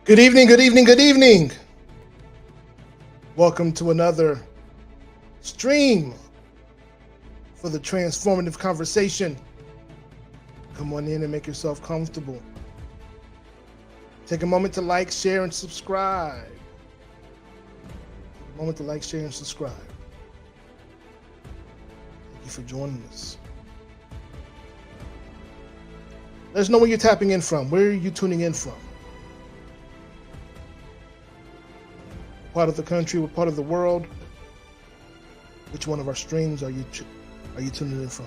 Good evening, good evening, good evening. Welcome to another stream for the transformative conversation. Come on in and make yourself comfortable. Take a moment to like, share, and subscribe. Take a moment to like, share, and subscribe. Thank you for joining us. Let us know where you're tapping in from. Where are you tuning in from? Part of the country, what part of the world? Which one of our streams are you tuning in from?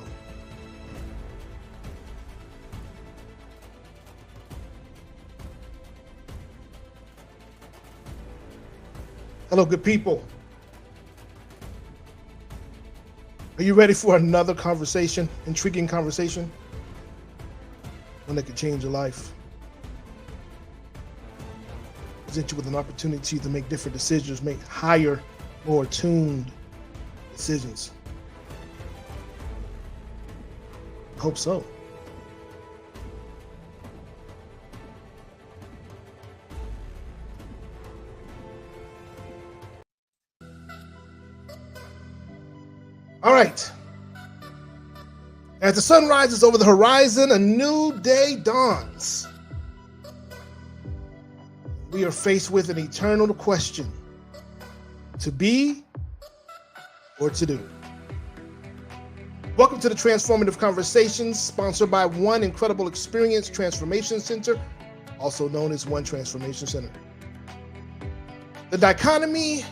Hello, good people. Are you ready for another conversation, intriguing conversation? One that could change your life. Present you with an opportunity to make different decisions, make higher, more tuned decisions. I hope so. All right. As the sun rises over the horizon, a new day dawns. We are faced with an eternal question: to be or to do. Welcome to the Transformative Conversations, sponsored by One Incredible Experience Transformation Center, also known as One Transformation Center. The dichotomy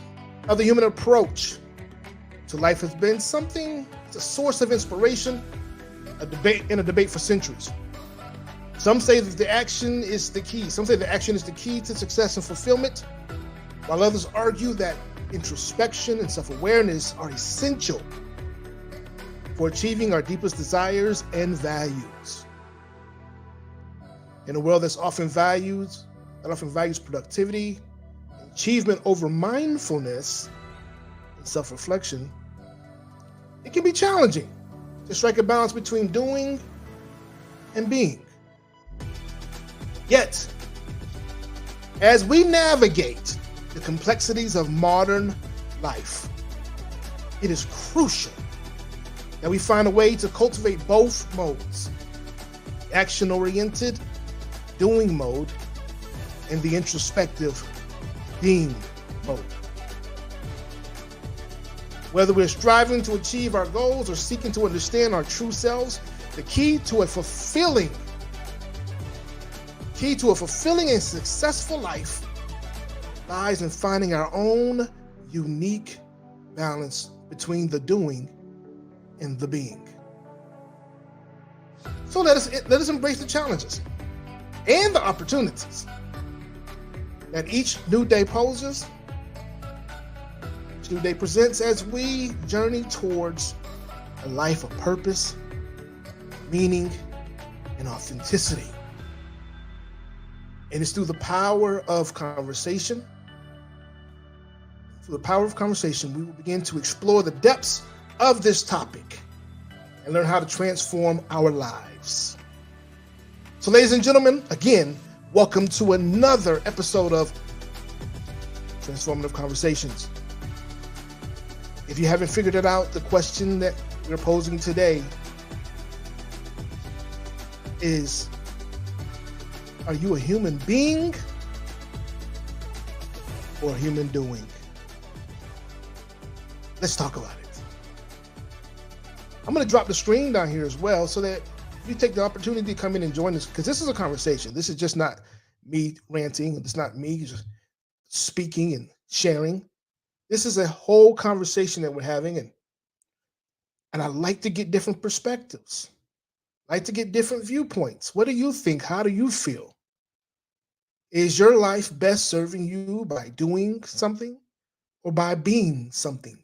of the human approach to life has been something, it's a source of inspiration, a debate for centuries. Some say that the action is the key. Some say the action is the key to success and fulfillment, while others argue that introspection and self-awareness are essential for achieving our deepest desires and values. In a world that often values productivity, achievement over mindfulness and self-reflection, it can be challenging to strike a balance between doing and being. Yet, as we navigate the complexities of modern life, it is crucial that we find a way to cultivate both modes: the action-oriented doing mode and the introspective being mode. Whether we're striving to achieve our goals or seeking to understand our true selves, the key to a fulfilling and successful life lies in finding our own unique balance between the doing and the being. So let us embrace the challenges and the opportunities that each new day poses, each new day presents, as we journey towards a life of purpose, meaning, and authenticity. And it's through the power of conversation. Through the power of conversation, we will begin to explore the depths of this topic and learn how to transform our lives. So, ladies and gentlemen, again, welcome to another episode of Transformative Conversations. If you haven't figured it out, the question that we're posing today is: are you a human being or a human doing? Let's talk about it. I'm going to drop the screen down here as well so that you take the opportunity to come in and join us, because this is a conversation. This is just not me ranting. It's not me just speaking and sharing. This is a whole conversation that we're having, and I like to get different perspectives. I like to get different viewpoints. What do you think? How do you feel? Is your life best serving you by doing something or by being something?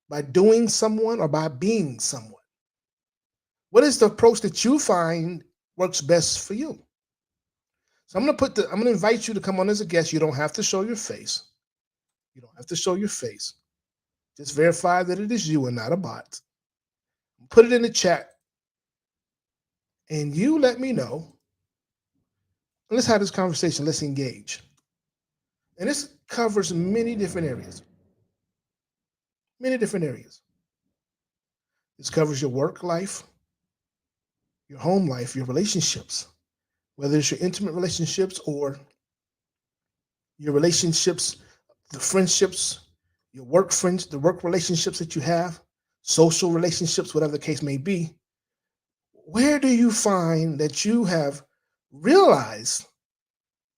By doing someone or by being someone? What is the approach that you find works best for you? So I'm going to invite you to come on as a guest. You don't have to show your face. You don't have to show your face. Just verify that it is you and not a bot. Put it in the chat and you let me know. Let's have this conversation. Let's engage. And this covers many different areas, many different areas. This covers your work life, your home life, your relationships, whether it's your intimate relationships or your relationships, the friendships, your work friends, the work relationships that you have, social relationships, whatever the case may be. Where do you find that you have realized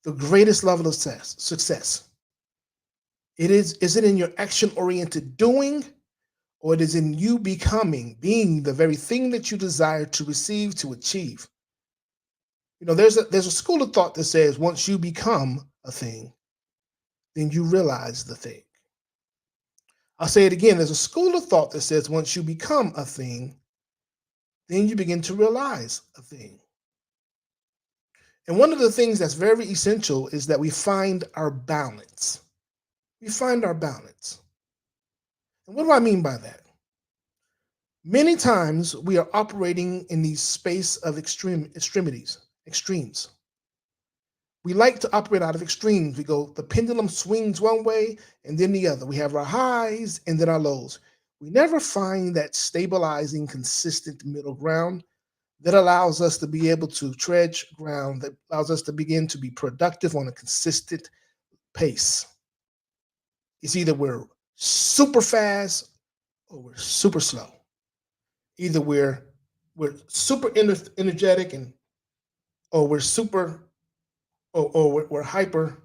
the greatest level of success? Is it in your action oriented doing, or it is in you becoming, being the very thing that you desire to receive, to achieve? There's a school of thought that says once you become a thing, then you realize the thing. I'll say it again. There's a school of thought that says once you become a thing, then you begin to realize a thing. And one of the things that's very essential is that we find our balance. We find our balance. And what do I mean by that? Many times we are operating in these space of extremes. We like to operate out of extremes. We go, the pendulum swings one way and then the other. We have our highs and then our lows. We never find that stabilizing, consistent middle ground that allows us to be able to tread ground, that allows us to begin to be productive on a consistent pace. It's either we're super fast or we're super slow. Either we're super energetic and or we're super or we're hyper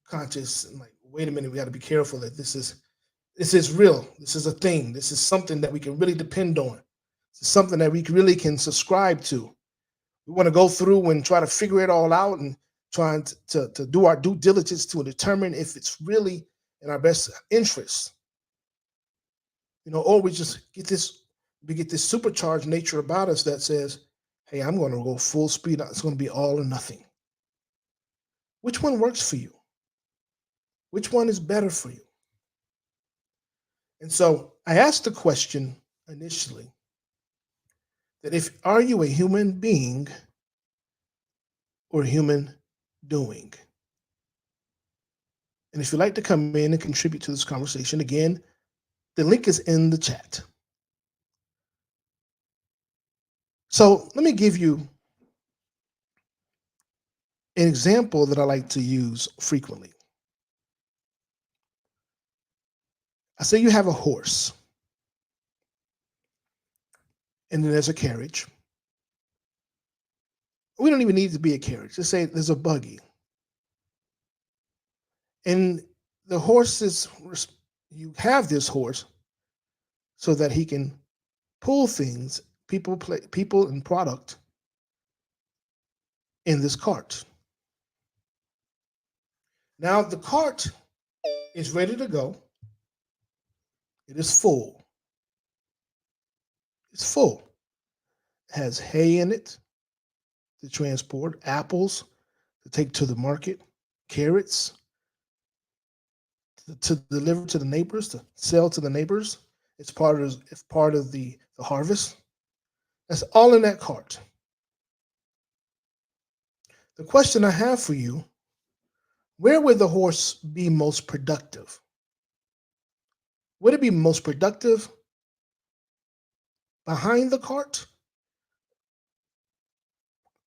conscious and like, wait a minute, we got to be careful that this is real. This is a thing. This is something that we can really depend on. This is something that we really can subscribe to. We want to go through and try to figure it all out and trying to do our due diligence to determine if it's really in our best interest. Or we get this supercharged nature about us that says, hey, I'm going to go full speed. It's going to be all or nothing. Which one works for you? Which one is better for you? And so I asked the question initially that if are you a human being or a human doing? And if you'd like to come in and contribute to this conversation, again, the link is in the chat. So let me give you an example that I like to use frequently. I say you have a horse, and then there's a carriage. We don't even need to be a carriage. Just say there's a buggy. And the horse you have this horse so that he can pull things, people and product in this cart. Now the cart is ready to go. It is full. It's full. It has hay in it to transport, apples to take to the market, carrots to deliver to the neighbors, to sell to the neighbors. It's part of the harvest. That's all in that cart. The question I have for you, where would the horse be most productive? Would it be most productive behind the cart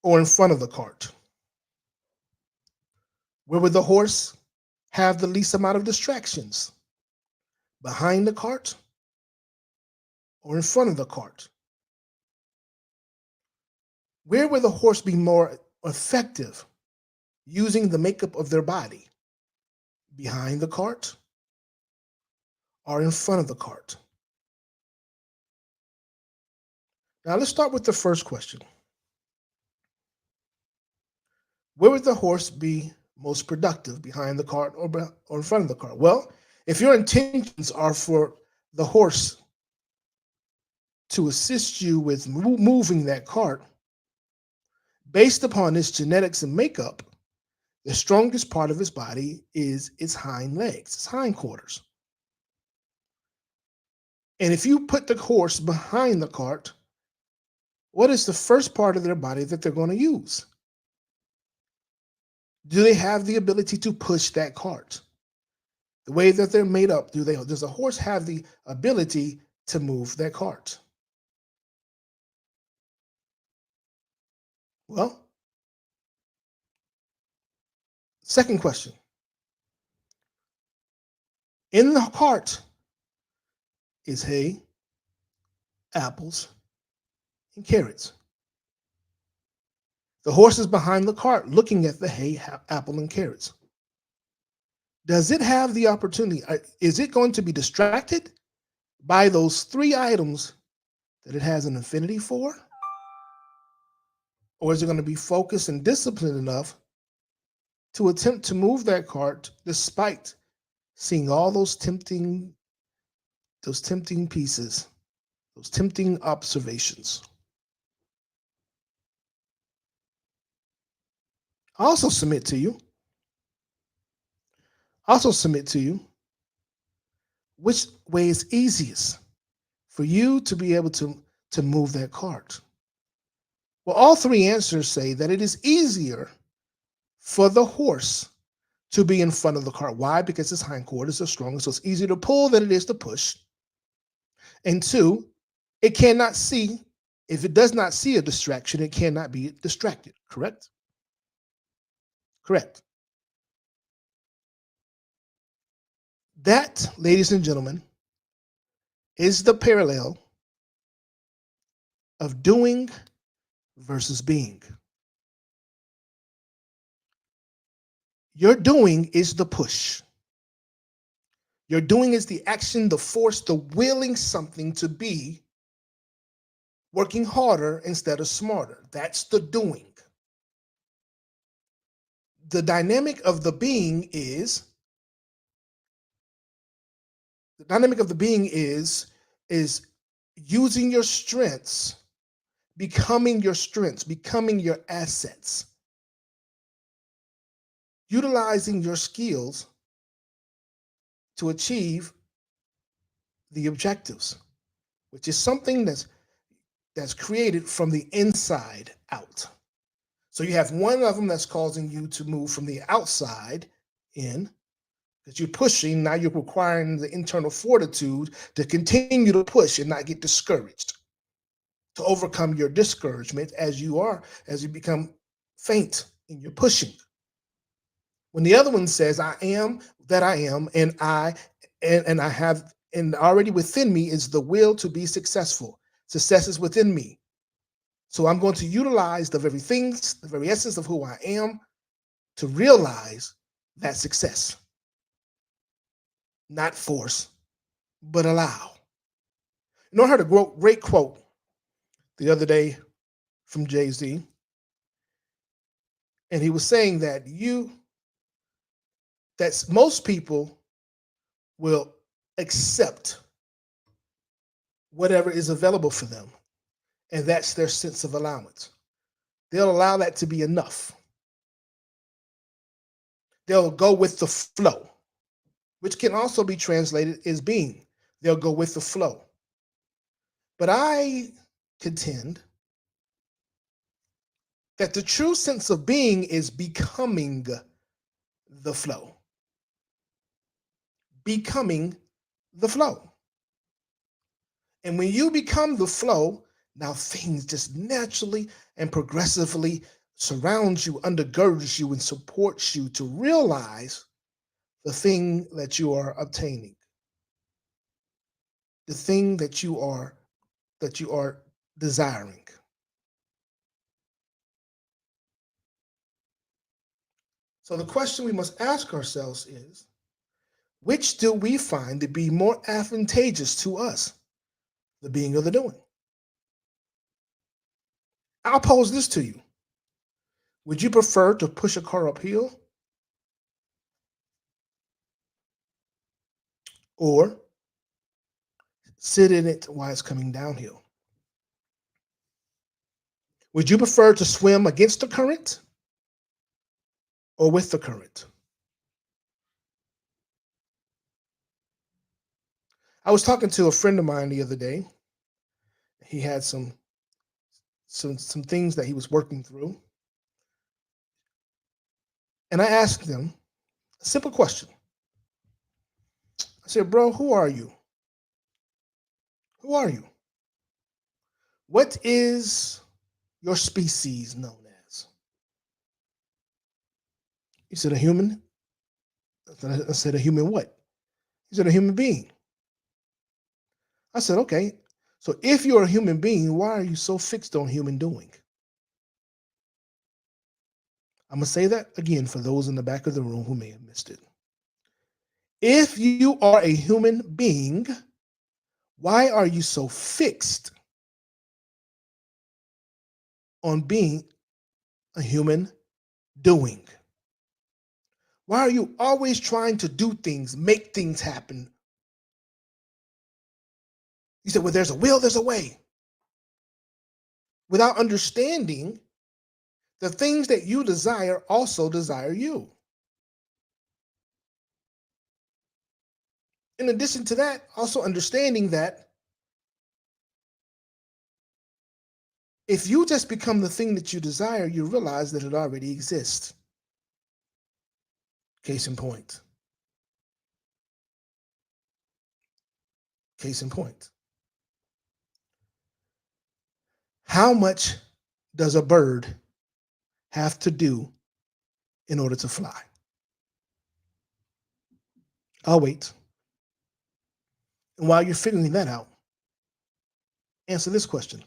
or in front of the cart? Where would the horse have the least amount of distractions? Behind the cart or in front of the cart? Where would the horse be more effective using the makeup of their body? Behind the cart or in front of the cart? Now let's start with the first question. Where would the horse be most productive, behind the cart or in front of the cart? Well, if your intentions are for the horse to assist you with moving that cart, based upon its genetics and makeup, the strongest part of its body is its hind legs, its hindquarters. And if you put the horse behind the cart, what is the first part of their body that they're going to use? Do they have the ability to push that cart? The way that they're made up, does a horse have the ability to move that cart? Well, second question. In the cart is hay, apples, and carrots. The horse is behind the cart looking at the hay, apple, and carrots. Does it have the opportunity? Is it going to be distracted by those three items that it has an affinity for? Or is it going to be focused and disciplined enough to attempt to move that cart despite seeing all those tempting pieces, those tempting observations? I also submit to you, which way is easiest for you to be able to move that cart? Well, all three answers say that it is easier for the horse to be in front of the cart. Why? Because its hindquarters are stronger, so it's easier to pull than it is to push. And two, it cannot see. If it does not see a distraction, it cannot be distracted. Correct? Correct. That, ladies and gentlemen, is the parallel of doing versus being. Your doing is the push. Your doing is the action, the force, the willing something to be working harder instead of smarter. That's the doing. The dynamic of the being is the dynamic of the being is using your strengths, becoming your assets, utilizing your skills to achieve the objectives, which is something that's created from the inside out. So you have one of them that's causing you to move from the outside in, that you're pushing. Now you're requiring the internal fortitude to continue to push and not get discouraged, to overcome your discouragement as you become faint in your pushing. When the other one says, I am that I am, and I have, and already within me is the will to be successful. Success is within me. So I'm going to utilize the very things, the very essence of who I am to realize that success. Not force, but allow. You know, I heard a great quote the other day from Jay-Z, and he was saying that most people will accept whatever is available for them, and that's their sense of allowance. They'll allow that to be enough. They'll go with the flow, which can also be translated as being. They'll go with the flow. But I contend that the true sense of being is becoming the flow. Becoming the flow. And when you become the flow, now things just naturally and progressively surrounds you, undergirds you, and supports you to realize the thing that you are obtaining, the thing that you are desiring. So the question we must ask ourselves is, which do we find to be more advantageous to us, the being or the doing? I'll pose this to you. Would you prefer to push a car uphill or sit in it while it's coming downhill? Would you prefer to swim against the current or with the current? I was talking to a friend of mine the other day. He had some things that he was working through, And I asked them a simple question. I said, bro, who are you? Who are you? What is your species known as? He said, a human. I said, a human what? He said, a human being. I said, okay. So if you're a human being, why are you so fixed on human doing? I'm going to say that again for those in the back of the room who may have missed it. If you are a human being, why are you so fixed on being a human doing? Why are you always trying to do things, make things happen? He said, well, there's a will, there's a way. Without understanding the things that you desire also desire you. In addition to that, also understanding that if you just become the thing that you desire, you realize that it already exists. Case in point. Case in point. How much does a bird have to do in order to fly? I'll wait. And while you're figuring that out, answer this question.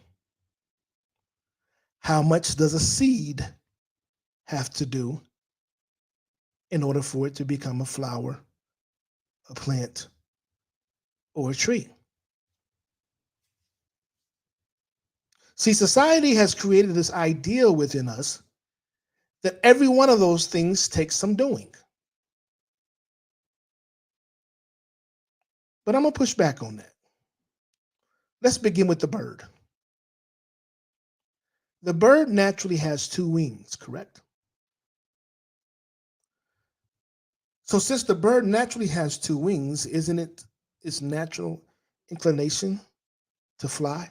How much does a seed have to do in order for it to become a flower, a plant, or a tree? See, society has created this ideal within us that every one of those things takes some doing. But I'm going to push back on that. Let's begin with the bird. The bird naturally has two wings, correct? So since the bird naturally has two wings, isn't it its natural inclination to fly?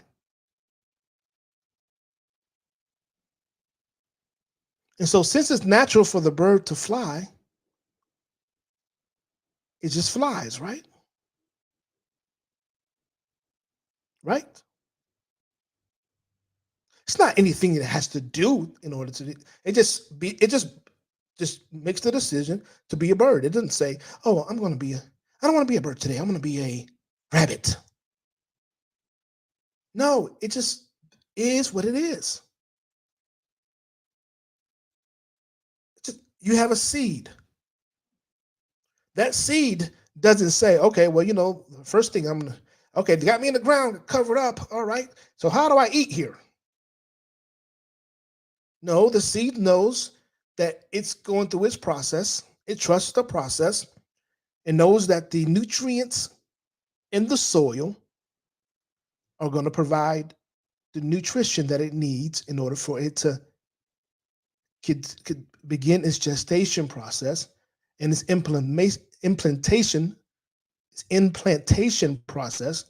And so since it's natural for the bird to fly, it just flies, right? Right? It's not anything it has to do in order to. It just makes the decision to be a bird. It doesn't say, "Oh, I don't want to be a bird today. I'm going to be a rabbit." No, it just is what it is. You have a seed. That seed doesn't say, "Okay, well, the first thing I'm gonna." Okay, they got me in the ground, covered up. All right. So how do I eat here? No, the seed knows that it's going through its process. It trusts the process and knows that the nutrients in the soil are going to provide the nutrition that it needs in order for it to could begin its gestation process and its implantation process,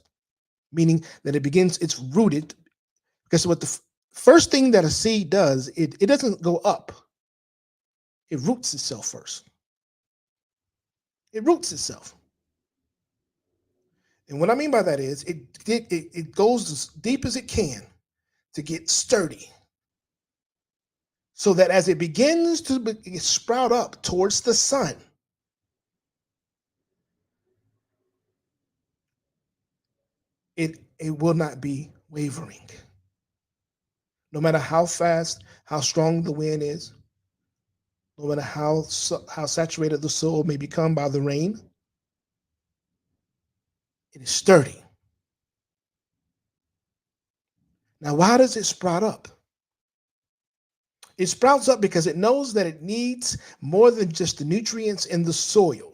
meaning that it begins, it's rooted. Because what the first thing that a seed does, it doesn't go up, it roots itself first. It roots itself. And what I mean by that is it goes as deep as it can to get sturdy, so that as it begins to sprout up towards the sun, it will not be wavering. No matter how fast, how strong the wind is, no matter how saturated the soil may become by the rain, it is sturdy. Now, why does it sprout up? It sprouts up because it knows that it needs more than just the nutrients in the soil.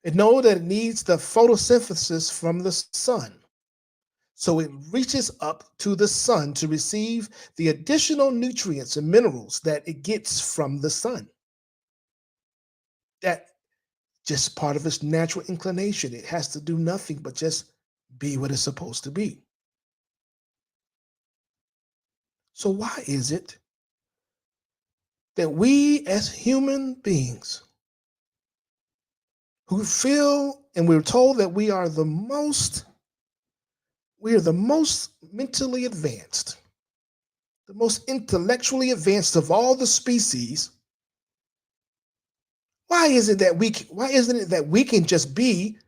It knows that it needs the photosynthesis from the sun. So it reaches up to the sun to receive the additional nutrients and minerals that it gets from the sun. That just part of its natural inclination. It has to do nothing but just be what it's supposed to be. So why is it that we as human beings who feel and we're told that we are the most mentally advanced, the most intellectually advanced of all the species. Why isn't it that we can just be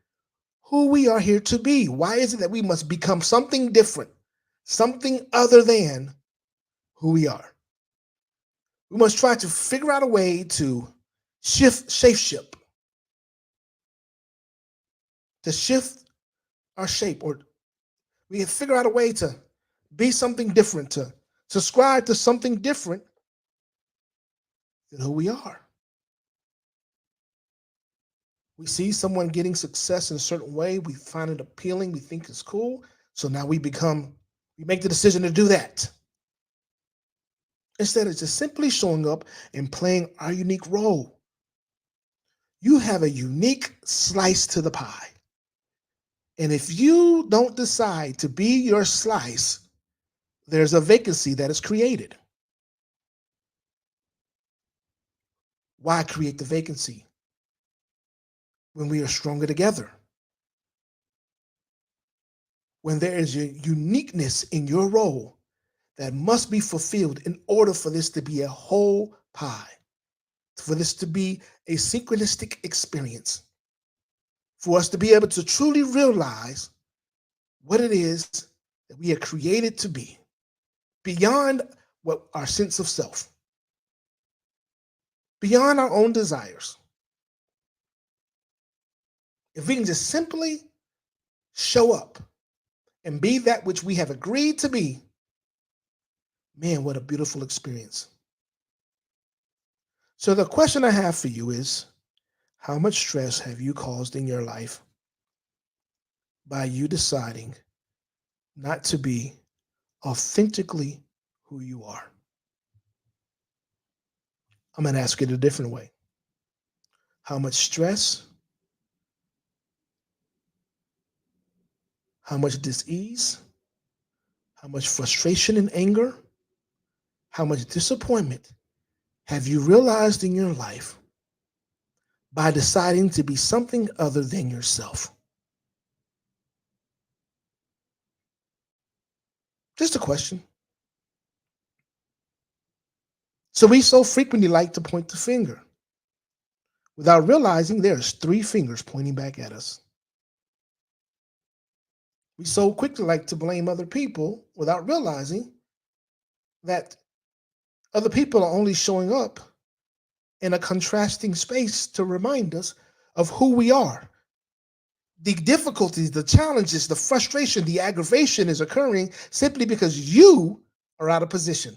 who we are here to be? Why is it that we must become something different, something other than who we are? We must try to figure out a way to shape to shift our shape, or we can figure out a way to be something different, to subscribe to something different than who we are. We see someone getting success in a certain way, we find it appealing, we think it's cool. So now we make the decision to do that. Instead of just simply showing up and playing our unique role. You have a unique slice to the pie. And if you don't decide to be your slice, there's a vacancy that is created. Why create the vacancy when we are stronger together? When there is a uniqueness in your role that must be fulfilled in order for this to be a whole pie, for this to be a synchronistic experience, for us to be able to truly realize what it is that we are created to be, beyond what our sense of self, beyond our own desires. If we can just simply show up and be that which we have agreed to be, man, what a beautiful experience. So the question I have for you is, how much stress have you caused in your life by you deciding not to be authentically who you are? I'm going to ask it a different way. How much stress, how much dis-ease, how much frustration and anger, how much disappointment have you realized in your life by deciding to be something other than yourself? Just a question. So we so frequently like to point the finger without realizing there's three fingers pointing back at us. We so quickly like to blame other people without realizing that other people are only showing up in a contrasting space to remind us of who we are. The difficulties, the challenges, the frustration, the aggravation is occurring simply because you are out of position.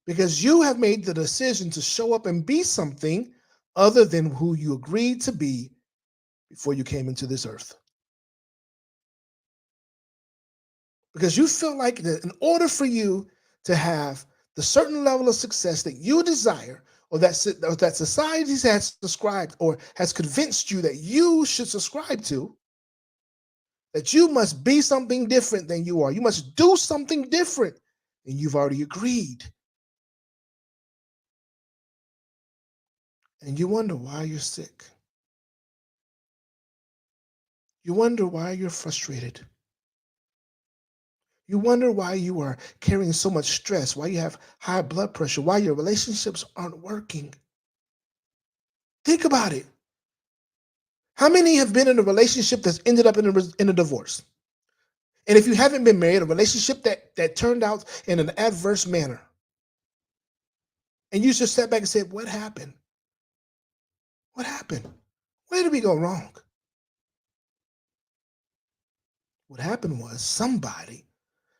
Because you have made the decision to show up and be something other than who you agreed to be before you came into this earth. Because you feel like that in order for you to have the certain level of success that you desire, or that society has prescribed or has convinced you that you should subscribe to, that you must be something different than you are. You must do something different than you've already agreed. And you wonder why you're sick. You wonder why you're frustrated. You wonder why you are carrying so much stress, why you have high blood pressure, why your relationships aren't working. Think about it. How many have been in a relationship that's ended up in a divorce? And if you haven't been married, a relationship that turned out in an adverse manner, and you just sat back and said, what happened? What happened? Where did we go wrong? What happened was somebody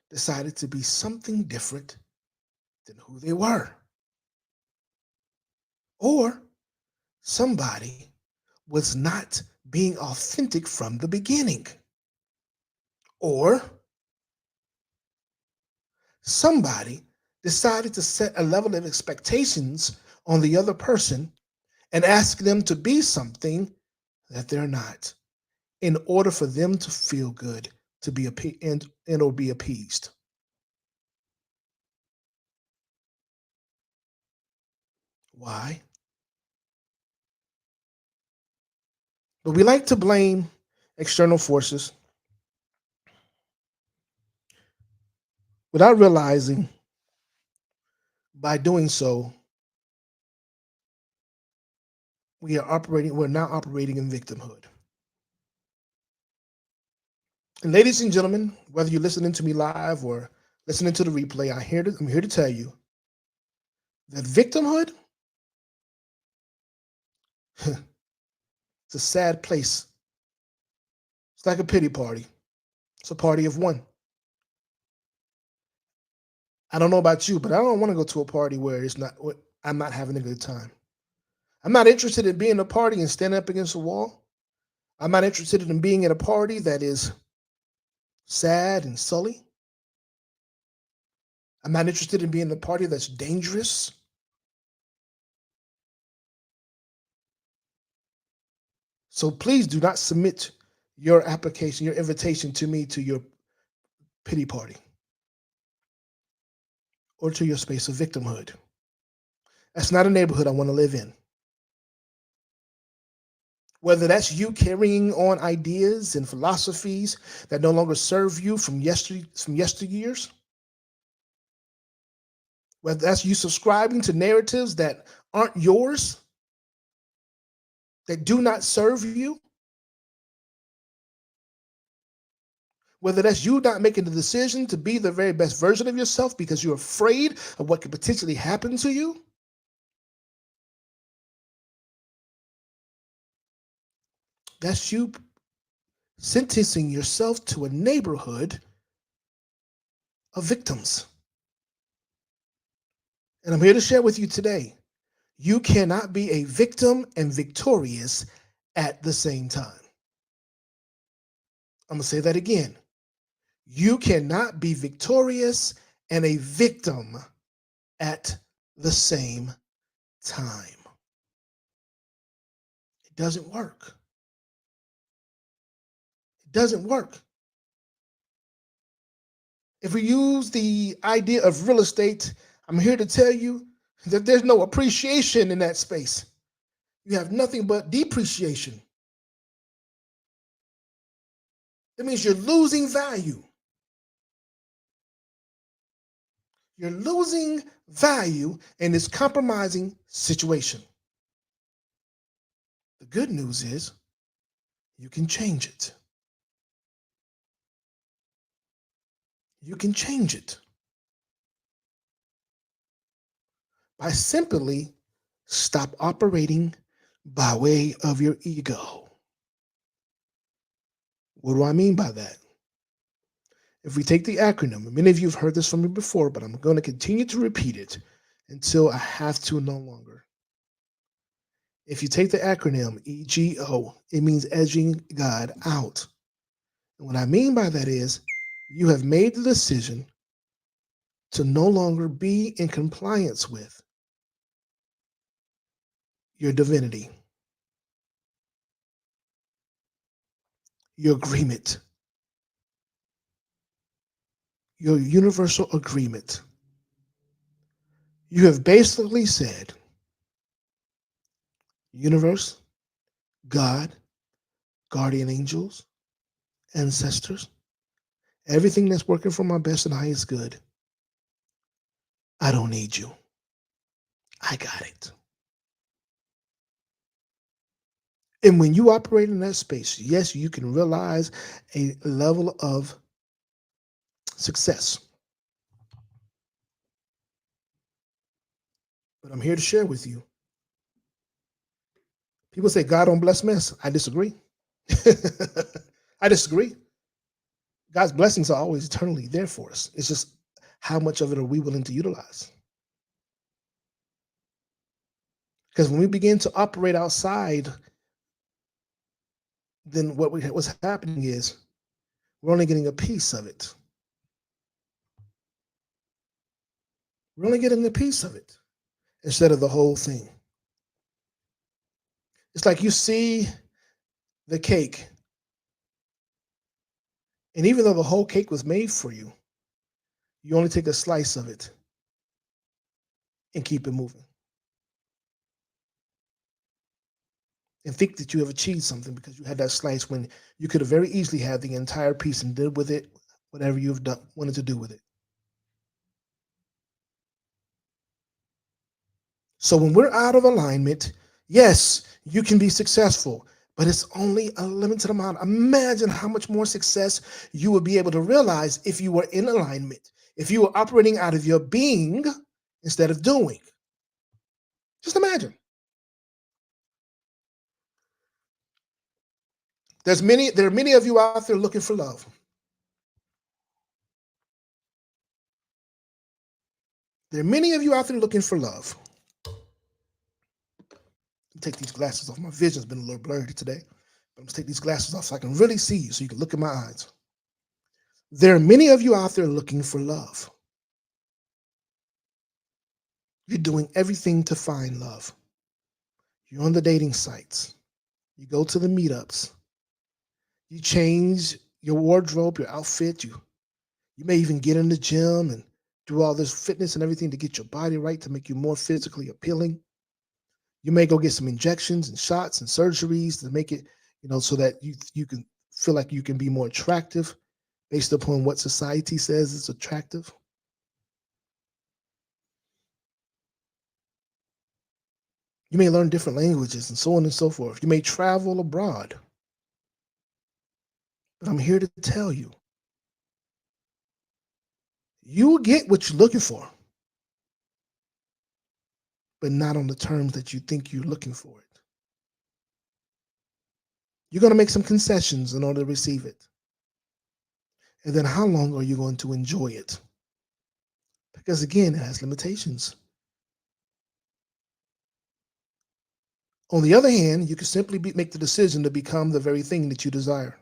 decided to be something different than who they were. Or somebody was not being authentic from the beginning. Or somebody decided to set a level of expectations on the other person and ask them to be something that they're not in order for them to feel good, to be and or be appeased. Why? But we like to blame external forces without realizing by doing so, we're now operating in victimhood. And ladies and gentlemen, whether you're listening to me live or listening to the replay, I'm here to tell you that victimhood it's a sad place. It's like a pity party. It's a party of one. I don't know about you, but I don't want to go to a party where I'm not having a good time. I'm not interested in being at a party and standing up against a wall. I'm not interested in being at a party that is sad and sully. I'm not interested in being at a party that's dangerous. So please do not submit your application, your invitation to me to your pity party or to your space of victimhood. That's not a neighborhood I want to live in. Whether that's you carrying on ideas and philosophies that no longer serve you from yesteryears, whether that's you subscribing to narratives that aren't yours, that do not serve you, whether that's you not making the decision to be the very best version of yourself because you're afraid of what could potentially happen to you, that's you sentencing yourself to a neighborhood of victims. And I'm here to share with you today, you cannot be a victim and victorious at the same time. I'm going to say that again. You cannot be victorious and a victim at the same time. It doesn't work. It doesn't work. If we use the idea of real estate, I'm here to tell you that there's no appreciation in that space. You have nothing but depreciation. That means you're losing value. You're losing value in this compromising situation. The good news is you can change it. You can change it by simply stop operating by way of your ego. What do I mean by that? If we take the acronym, many of you have heard this from me before, but I'm going to continue to repeat it until I have to no longer. If you take the acronym EGO, it means edging God out. And what I mean by that is you have made the decision to no longer be in compliance with your divinity, your agreement, your universal agreement. You have basically said, universe, God, guardian angels, ancestors, everything that's working for my best and highest good, I don't need you. I got it. And when you operate in that space, yes, you can realize a level of success. But I'm here to share with you. People say God don't bless mess. I disagree. I disagree. God's blessings are always eternally there for us. It's just how much of it are we willing to utilize? Because when we begin to operate outside, then what's happening is we're only getting a piece of it. We're only getting a piece of it instead of the whole thing. It's like you see the cake, and even though the whole cake was made for you, you only take a slice of it and keep it moving. and think that you have achieved something because you had that slice when you could have very easily had the entire piece and did with it whatever you've done, wanted to do with it. So when we're out of alignment, yes, you can be successful, but it's only a limited amount. Imagine how much more success you would be able to realize if you were in alignment, if you were operating out of your being instead of doing. Just imagine. There are many of you out there looking for love. There are many of you out there looking for love. Take these glasses off. My vision's been a little blurry today. But I'm gonna take these glasses off so I can really see you, so you can look in my eyes. There are many of you out there looking for love. You're doing everything to find love. You're on the dating sites. You go to the meetups. You change your wardrobe, your outfit. You may even get in the gym and do all this fitness and everything to get your body right to make you more physically appealing. You may go get some injections and shots and surgeries to make it, so that you can feel like you can be more attractive based upon what society says is attractive. You may learn different languages and so on and so forth. You may travel abroad. But I'm here to tell you, you will get what you're looking for, but not on the terms that you think you're looking for it. You're going to make some concessions in order to receive it. And then how long are you going to enjoy it? Because again, it has limitations. On the other hand, you can simply make the decision to become the very thing that you desire.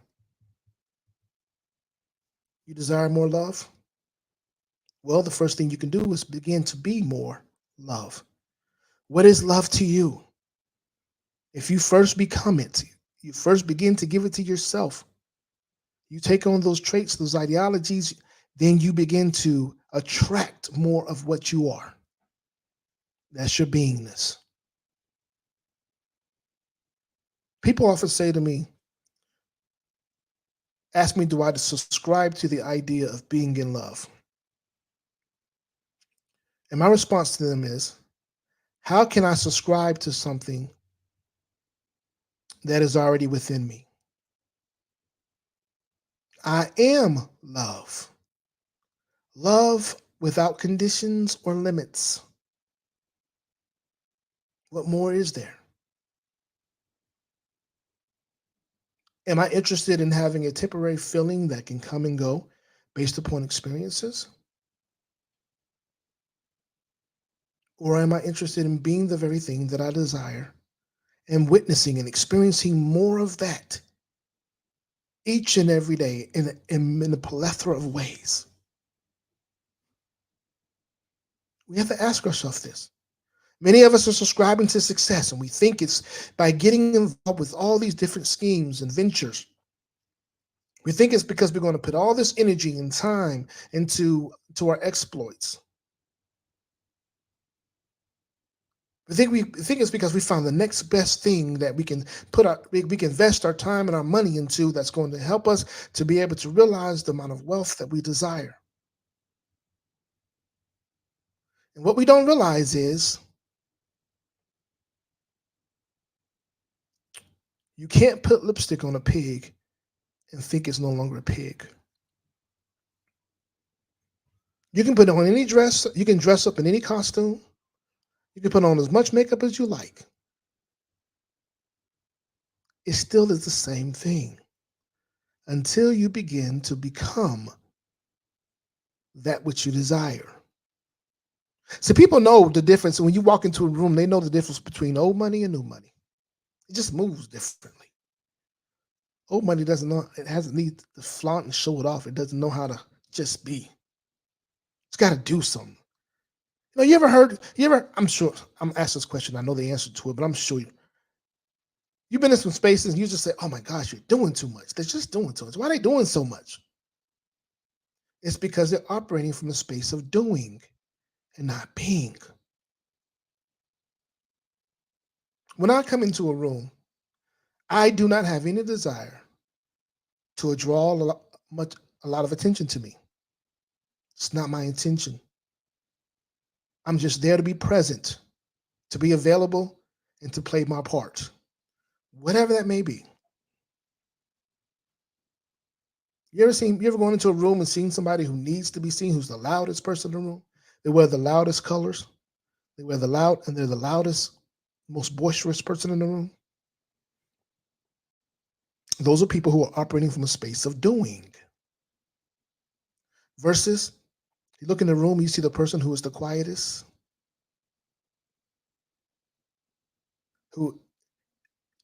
You desire more love? Well, the first thing you can do is begin to be more love. What is love to you? If you first become it, you first begin to give it to yourself. You take on those traits, those ideologies, then you begin to attract more of what you are. That's your beingness. People often say to me, ask me, do I subscribe to the idea of being in love? And my response to them is, how can I subscribe to something that is already within me? I am love. Love without conditions or limits. What more is there? Am I interested in having a temporary feeling that can come and go based upon experiences? Or am I interested in being the very thing that I desire and witnessing and experiencing more of that each and every day in a plethora of ways? We have to ask ourselves this. Many of us are subscribing to success, and we think it's by getting involved with all these different schemes and ventures. We think it's because we're going to put all this energy and time into our exploits. We think it's because we found the next best thing that we can invest our time and our money into that's going to help us to be able to realize the amount of wealth that we desire. And what we don't realize is you can't put lipstick on a pig and think it's no longer a pig. You can put on any dress, you can dress up in any costume, you can put on as much makeup as you like. It still is the same thing until you begin to become that which you desire. So people know the difference. When you walk into a room, they know the difference between old money and new money. It just moves differently. Old money doesn't know, it hasn't need to flaunt and show it off. It doesn't know how to just be. It's got to do something. I'm sure, I'm asked this question, I know the answer to it, but I'm sure you've been in some spaces and you just say, oh my gosh, you're doing too much. They're just doing too much. Why are they doing so much? It's because they're operating from the space of doing and not being. When I come into a room, I do not have any desire to draw a lot of attention to me. It's not my intention. I'm just there to be present, to be available, and to play my part, whatever that may be. You ever gone into a room and seen somebody who needs to be seen, who's the loudest person in the room? They wear the loudest colors. They wear and they're the loudest, most boisterous person in the room. Those are people who are operating from a space of doing. Versus, you look in the room, you see the person who is the quietest, who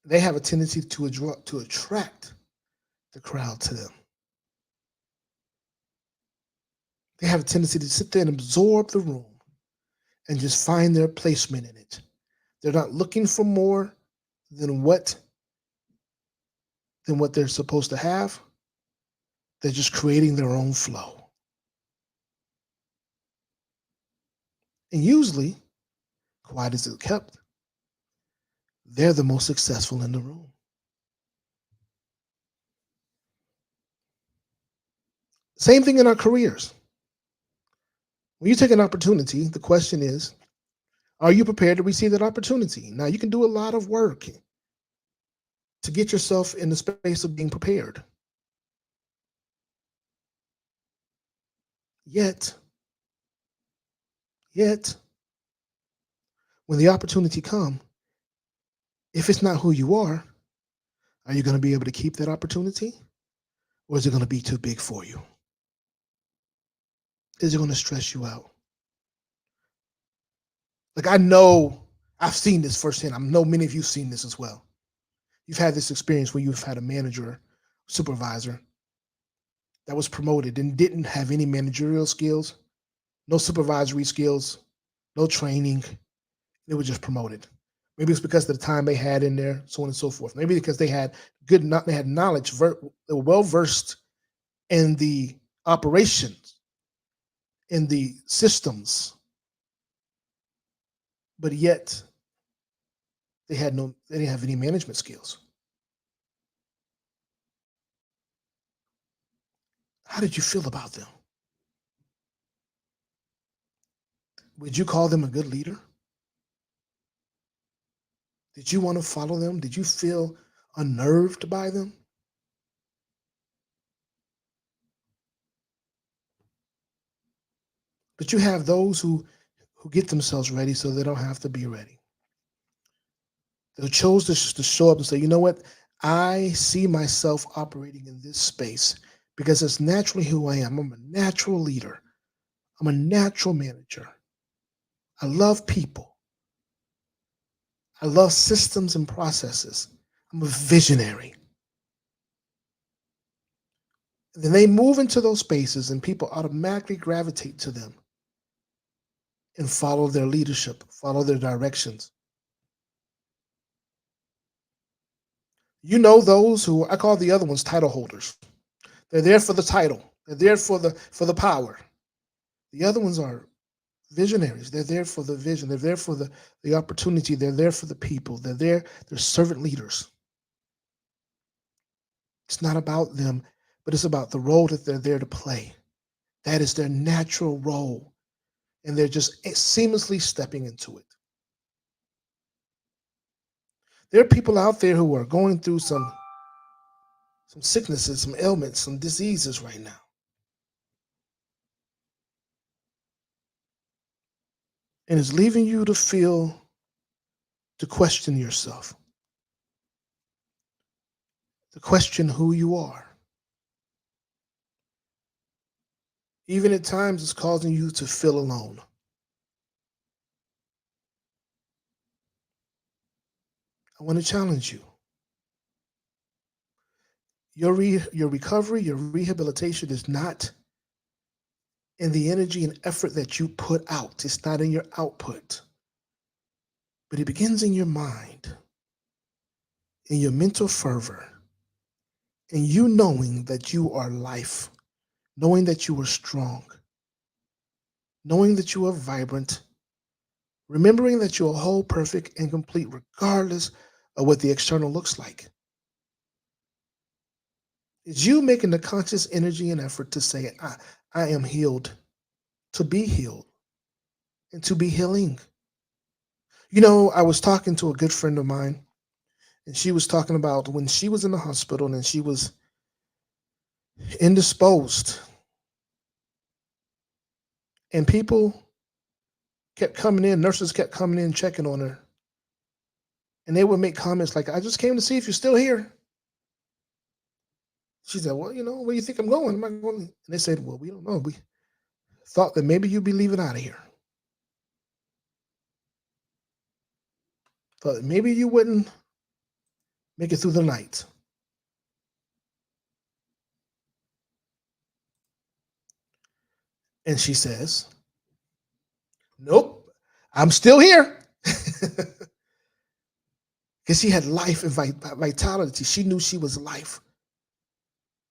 they have a tendency to attract the crowd to them. They have a tendency to sit there and absorb the room and just find their placement in it. They're not looking for more than what they're supposed to have. They're just creating their own flow. And usually, quiet as it's kept, they're the most successful in the room. Same thing in our careers. When you take an opportunity, the question is, are you prepared to receive that opportunity? Now, you can do a lot of work to get yourself in the space of being prepared. Yet, yet, when the opportunity comes, if it's not who you are you going to be able to keep that opportunity? Or is it going to be too big for you? Is it going to stress you out? Like, I know I've seen this firsthand. I know many of you have seen this as well. You've had this experience where you've had a manager, supervisor that was promoted and didn't have any managerial skills, no supervisory skills, no training. They were just promoted. Maybe it's because of the time they had in there, so on and so forth. Maybe because they had they had knowledge, they were well versed in the operations, in the systems, but yet they didn't have any management skills. How did you feel about them? Would you call them a good leader? Did you want to follow them? Did you feel unnerved by them? But you have those who get themselves ready so they don't have to be ready. They chose to show up and say, you know what? I see myself operating in this space because it's naturally who I am. I'm a natural leader. I'm a natural manager. I love people. I love systems and processes. I'm a visionary. Then they move into those spaces and people automatically gravitate to them and follow their leadership, follow their directions. You know those who I call the other ones title holders. They're there for the title. They're there for the power. The other ones are visionaries. They're there for the vision. They're there for the opportunity. They're there for the people. They're servant leaders. It's not about them, but it's about the role that they're there to play. That is their natural role. And they're just seamlessly stepping into it. There are people out there who are going through some sicknesses, some ailments, some diseases right now. And it's leaving you to question yourself, to question who you are. Even at times, it's causing you to feel alone. I want to challenge you. Your recovery, your rehabilitation is not in the energy and effort that you put out. It's not in your output. But it begins in your mind, in your mental fervor, and you knowing that you are life, knowing that you are strong, knowing that you are vibrant, remembering that you are whole, perfect, and complete, regardless of what the external looks like. Is you making the conscious energy and effort to say, I am healed, to be healed, and to be healing. I was talking to a good friend of mine, and she was talking about when she was in the hospital and she was indisposed, and people kept coming in, nurses kept coming in, checking on her, and they would make comments like, I just came to see if you're still here. She said, well, where do you think I'm going? Am I going? And they said, well, we don't know. We thought that maybe you'd be leaving out of here. Thought that maybe you wouldn't make it through the night. And she says, nope, I'm still here. Because she had life and vitality. She knew she was life.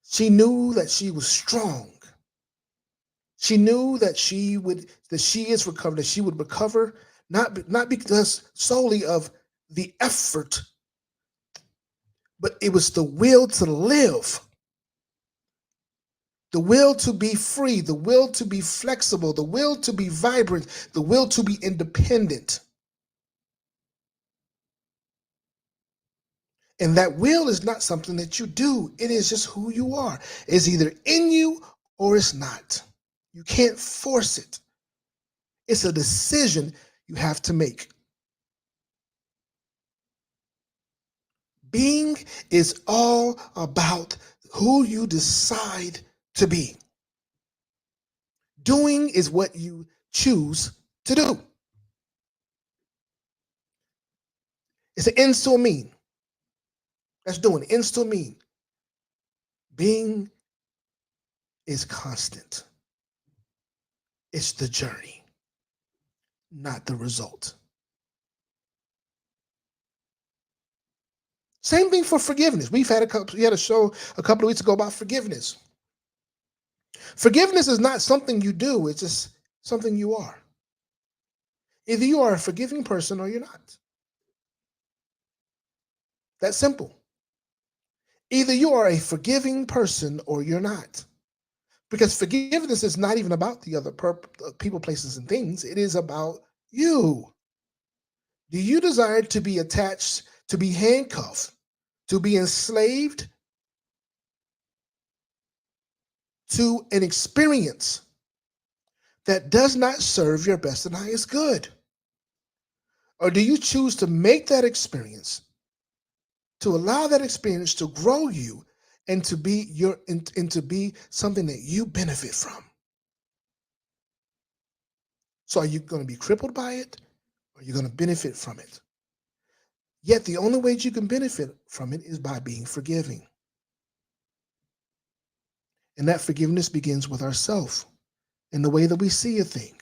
She knew that she was strong. She knew that she is recovered, that she would recover, not because solely of the effort, but it was the will to live, the will to be free, the will to be flexible, the will to be vibrant, the will to be independent. And that will is not something that you do. It is just who you are. It's either in you or it's not. You can't force it. It's a decision you have to make. Being is all about who you decide to be. Doing is what you choose to do. It's an ends to a mean. That's doing. Ends to a mean. Being is constant. It's the journey, not the result. Same thing for forgiveness. We had a show a couple of weeks ago about forgiveness. Forgiveness is not something you do, it's just something you are. Either you are a forgiving person or you're not. That's simple. Either you are a forgiving person or you're not. Because forgiveness is not even about the other people, places, and things. It is about you. Do you desire to be attached, to be handcuffed, to be enslaved to an experience that does not serve your best and highest good? Or do you choose to make that experience, to allow that experience to grow you and to be and to be something that you benefit from? So are you going to be crippled by it, or are you going to benefit from it? Yet the only way you can benefit from it is by being forgiving. And that forgiveness begins with ourselves in the way that we see a thing,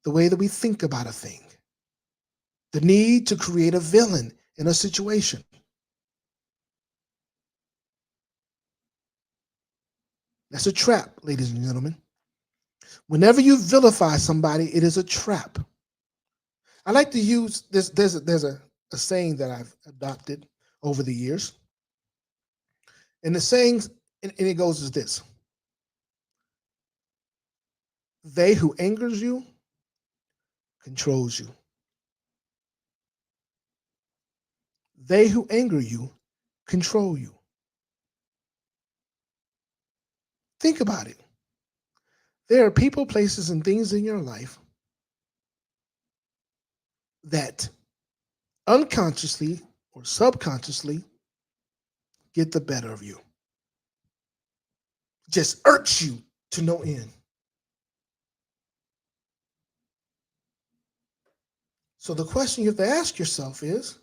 the way that we think about a thing, the need to create a villain in a situation. That's a trap, ladies and gentlemen. Whenever you vilify somebody, it is a trap. I like to use this. There's a saying that I've adopted over the years. And the saying, and it goes as this: they who angers you controls you. They who anger you control you. Think about it. There are people, places, and things in your life that unconsciously or subconsciously get the better of you. Just irks you to no end. So the question you have to ask yourself is,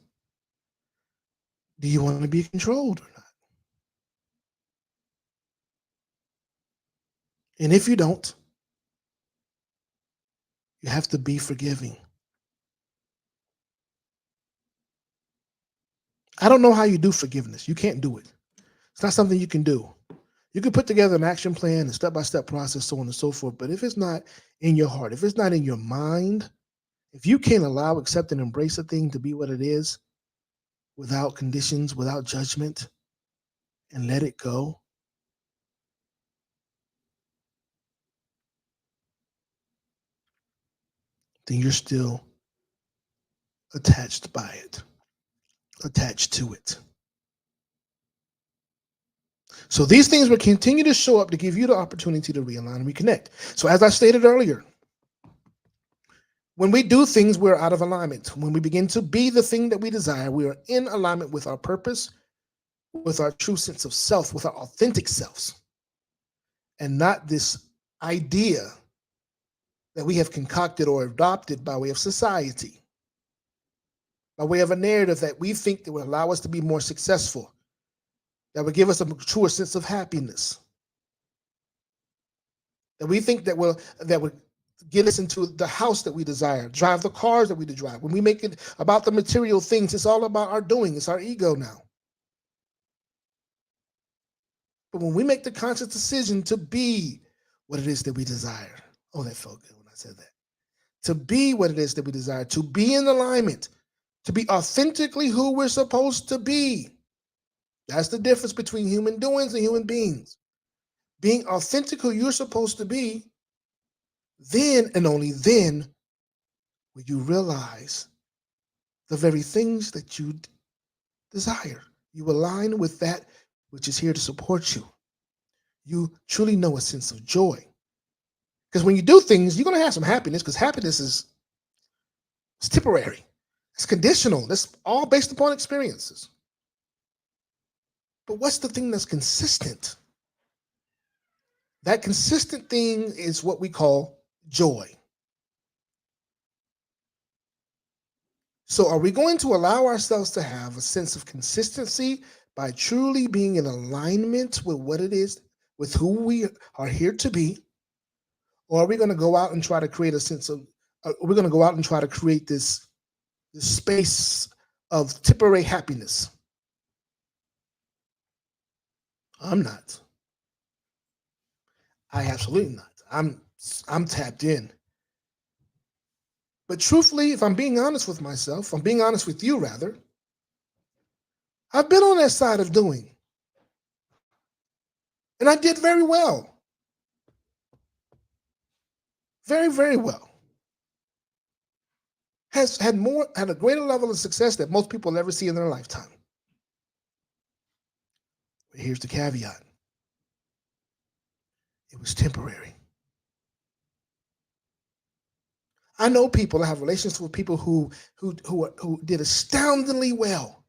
do you want to be controlled or not? And if you don't, you have to be forgiving. I don't know how you do forgiveness. You can't do it. It's not something you can do. You can put together an action plan, and step-by-step process, so on and so forth. But if it's not in your heart, if it's not in your mind, if you can't allow, accept, and embrace a thing to be what it is without conditions, without judgment, and let it go, then you're still attached by it, attached to it. So these things will continue to show up to give you the opportunity to realign and reconnect. So as I stated earlier, when we do things, we're out of alignment. When we begin to be the thing that we desire, we are in alignment with our purpose, with our true sense of self, with our authentic selves, and not this idea that we have concocted or adopted by way of society, by way of a narrative that we think that will allow us to be more successful, that would give us a truer sense of happiness, that we think that would get us into the house that we desire, drive the cars that we drive. When we make it about the material things, it's all about our doing. It's our ego now. But when we make the conscious decision to be what it is that we desire, oh, that felt good when I said that. To be what it is that we desire, to be in alignment, to be authentically who we're supposed to be. That's the difference between human doings and human beings. Being authentic who you're supposed to be, then and only then will you realize the very things that you desire. You align with that which is here to support you. You truly know a sense of joy. Because when you do things, you're going to have some happiness, because happiness is it's temporary. It's conditional. That's all based upon experiences. But what's the thing that's consistent? That consistent thing is what we call joy. So are we going to allow ourselves to have a sense of consistency by truly being in alignment with what it is, with who we are here to be? Or are we going to go out and try to create a sense of, we're going to go out and try to create this space of temporary happiness? I'm not. I absolutely not. I'm tapped in. But truthfully, if I'm being honest with myself, I'm being honest with you rather, I've been on that side of doing. And I did very well. Very, very well. Has had a greater level of success that most people ever see in their lifetime. But here's the caveat. It was temporary. I know people, I have relationships with people who did astoundingly well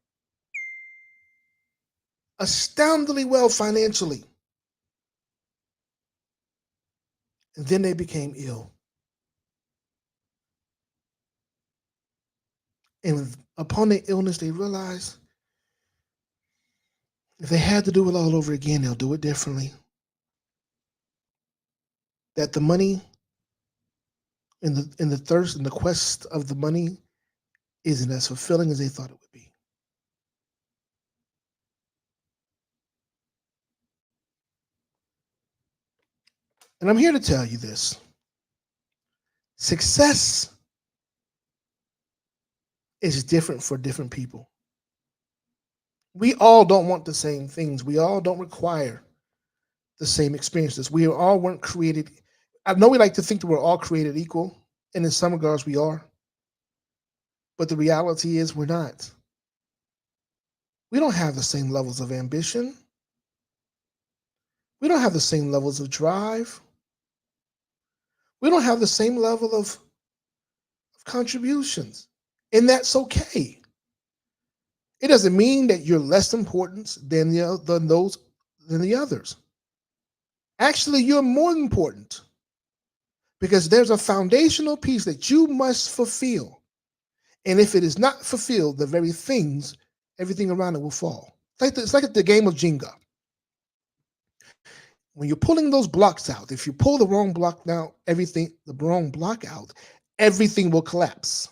financially. And then they became ill. And upon their illness, they realized if they had to do it all over again, they'll do it differently. That the money and the thirst and the quest of the money isn't as fulfilling as they thought it would be. And I'm here to tell you this. Success is different for different people. We all don't want the same things. We all don't require the same experiences. We all weren't created. I know we like to think that we're all created equal, and in some regards we are. But the reality is we're not. We don't have the same levels of ambition. We don't have the same levels of drive. We don't have the same level of contributions. And that's okay. It doesn't mean that you're less important than the others. Actually, you're more important because there's a foundational piece that you must fulfill. And if it is not fulfilled, the very things, everything around it will fall. It's like the game of Jenga. When you're pulling those blocks out, if you pull the wrong block out, everything will collapse.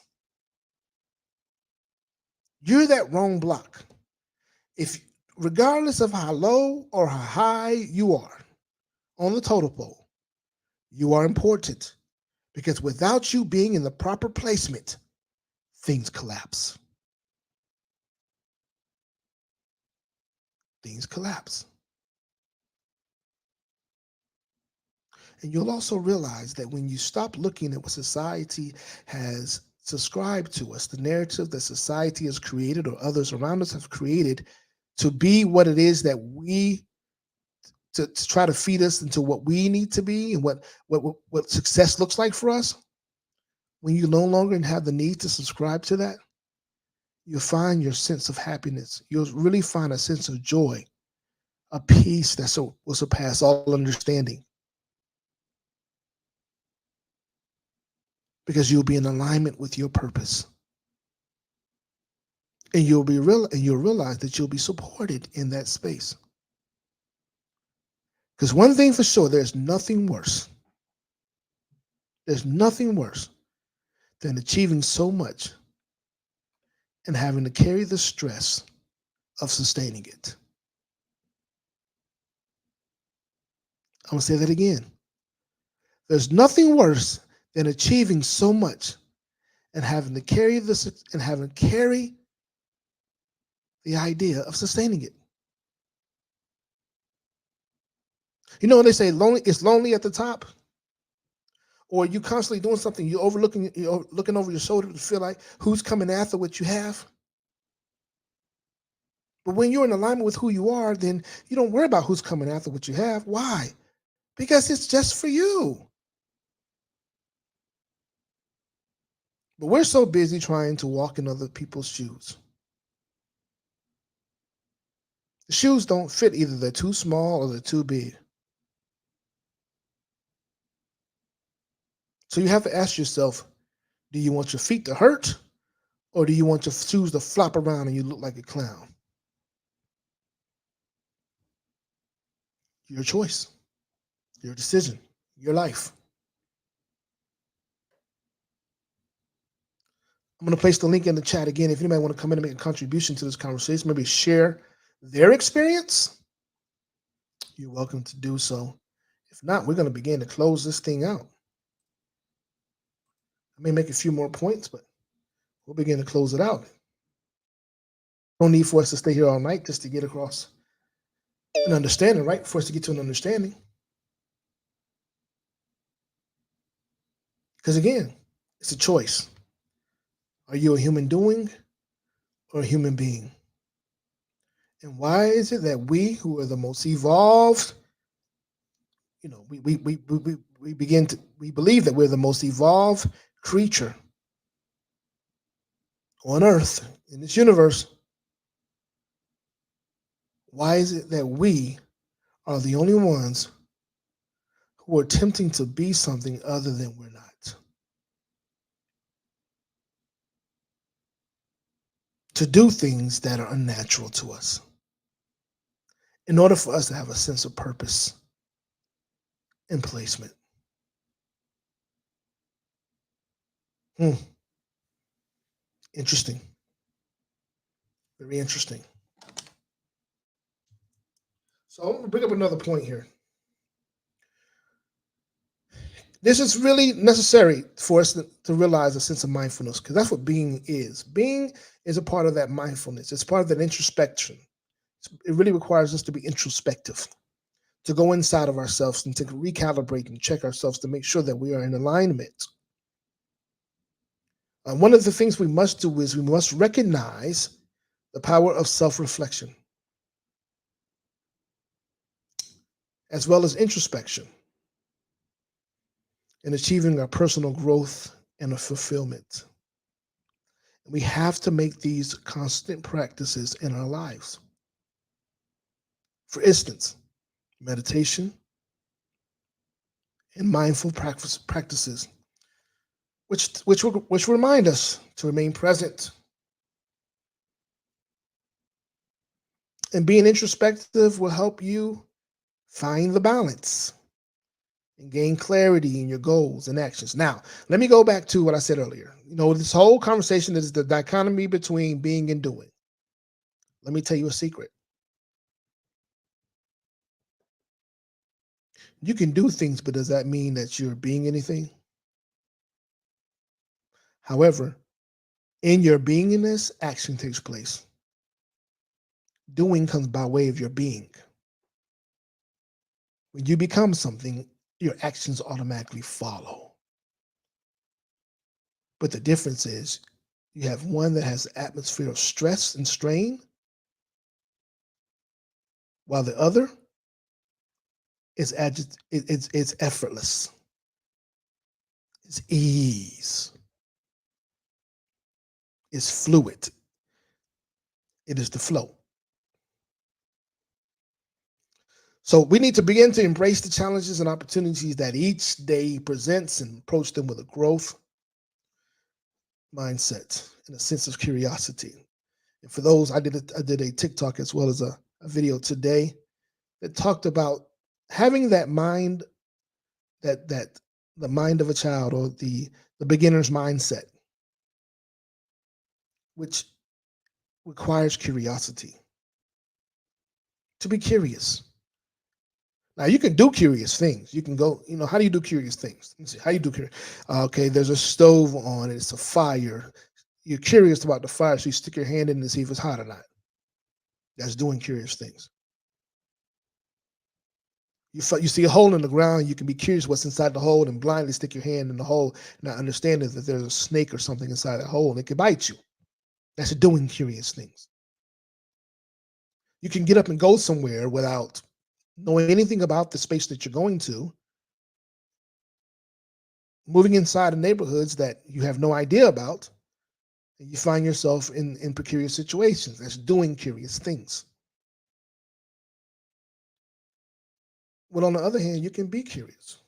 You're that wrong block. If regardless of how low or how high you are on the totem pole, you are important because without you being in the proper placement, things collapse. Things collapse. And you'll also realize that when you stop looking at what society has subscribed to us, the narrative that society has created or others around us have created to be what it is that to try to feed us into what we need to be and what success looks like for us, when you no longer have the need to subscribe to that, you'll find your sense of happiness. You'll really find a sense of joy, a peace that will surpass all understanding because you'll be in alignment with your purpose. And you'll realize that you'll be supported in that space. Because one thing for sure, there's nothing worse than achieving so much and having to carry the stress of sustaining it. I'm going to say that again. There's nothing worse than achieving so much and having to carry the idea of sustaining it. You know when they say lonely, it's lonely at the top, or you constantly doing something, you're looking over your shoulder to feel like who's coming after what you have. But when you're in alignment with who you are, then you don't worry about who's coming after what you have. Why? Because it's just for you. But we're so busy trying to walk in other people's shoes. The shoes don't fit, either they're too small or they're too big. So you have to ask yourself, do you want your feet to hurt or do you want your shoes to flop around and you look like a clown? Your choice, your decision, your life. I'm going to place the link in the chat again. If anybody want to come in and make a contribution to this conversation, maybe share their experience, you're welcome to do so. If not, we're going to begin to close this thing out. I may make a few more points, but we'll begin to close it out. No need for us to stay here all night just to get across an understanding, right? For us to get to an understanding. Because again, it's a choice. Are you a human doing or a human being? And why is it that we who are the most evolved, we believe that we're the most evolved creature on earth in this universe? Why is it that we are the only ones who are attempting to be something other than we're not? To do things that are unnatural to us in order for us to have a sense of purpose and placement. Interesting. Very interesting. So I'm going to bring up another point here. This is really necessary for us to realize a sense of mindfulness, because that's what being is. Being is a part of that mindfulness. It's part of that introspection. It really requires us to be introspective, to go inside of ourselves and to recalibrate and check ourselves to make sure that we are in alignment. One of the things we must do is we must recognize the power of self-reflection as well as introspection in achieving our personal growth and a fulfillment. We have to make these constant practices in our lives. For instance, meditation and mindful practices, which remind us to remain present. And being introspective will help you find the balance and gain clarity in your goals and actions. Now, let me go back to what I said earlier. This whole conversation is the dichotomy between being and doing. Let me tell you a secret. You can do things, but does that mean that you're being anything? However, in your beingness, action takes place. Doing comes by way of your being. When you become something, your actions automatically follow. But the difference is you have one that has an atmosphere of stress and strain, while the other is it's effortless. It's ease. It's fluid. It is the flow. So we need to begin to embrace the challenges and opportunities that each day presents and approach them with a growth mindset and a sense of curiosity. And for those, I did a TikTok as well as a video today that talked about having that mind, that the mind of a child, or the beginner's mindset, which requires curiosity. To be curious. Now you can do curious things. You can go, how do you do curious things? Let me see, how you do curious? Okay, there's a stove on, it's a fire. You're curious about the fire, so you stick your hand in to see if it's hot or not. That's doing curious things. You see a hole in the ground, you can be curious what's inside the hole and blindly stick your hand in the hole, not understanding that there's a snake or something inside that hole and it can bite you. That's doing curious things. You can get up and go somewhere without knowing anything about the space that you're going to, moving inside of neighborhoods that you have no idea about, and you find yourself in precarious situations. That's doing curious things. Well, on the other hand, you can be curious,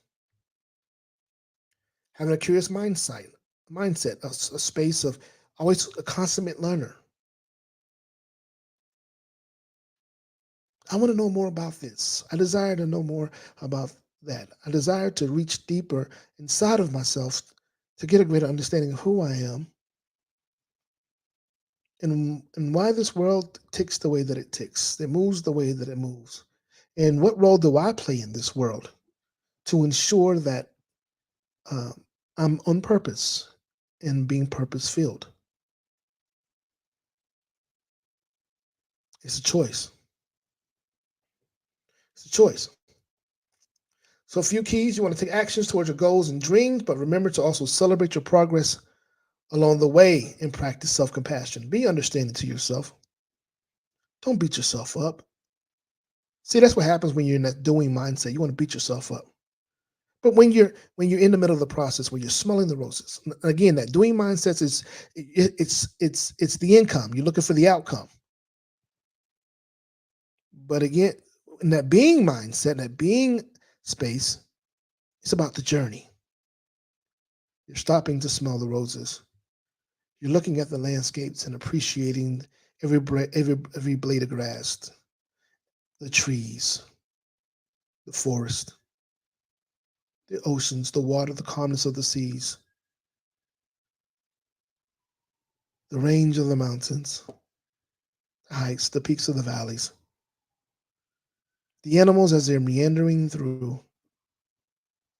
having a curious mindset, a space of always a consummate learner. I want to know more about this. I desire to know more about that. I desire to reach deeper inside of myself to get a greater understanding of who I am and why this world ticks the way that it ticks. It moves the way that it moves. And what role do I play in this world to ensure that uh, I'm on purpose and being purpose filled? It's a choice. It's a choice. So, a few keys: you want to take actions towards your goals and dreams, but remember to also celebrate your progress along the way and practice self compassion. Be understanding to yourself. Don't beat yourself up. See, that's what happens when you're in that doing mindset. You want to beat yourself up. But when you're in the middle of the process, where you're smelling the roses, again, that doing mindset is it's the income. You're looking for the outcome. But again, in that being mindset, that being space, it's about the journey. You're stopping to smell the roses. You're looking at the landscapes and appreciating every blade of grass, the trees, the forest, the oceans, the water, the calmness of the seas, the range of the mountains, the heights, the peaks of the valleys, the animals as they're meandering through,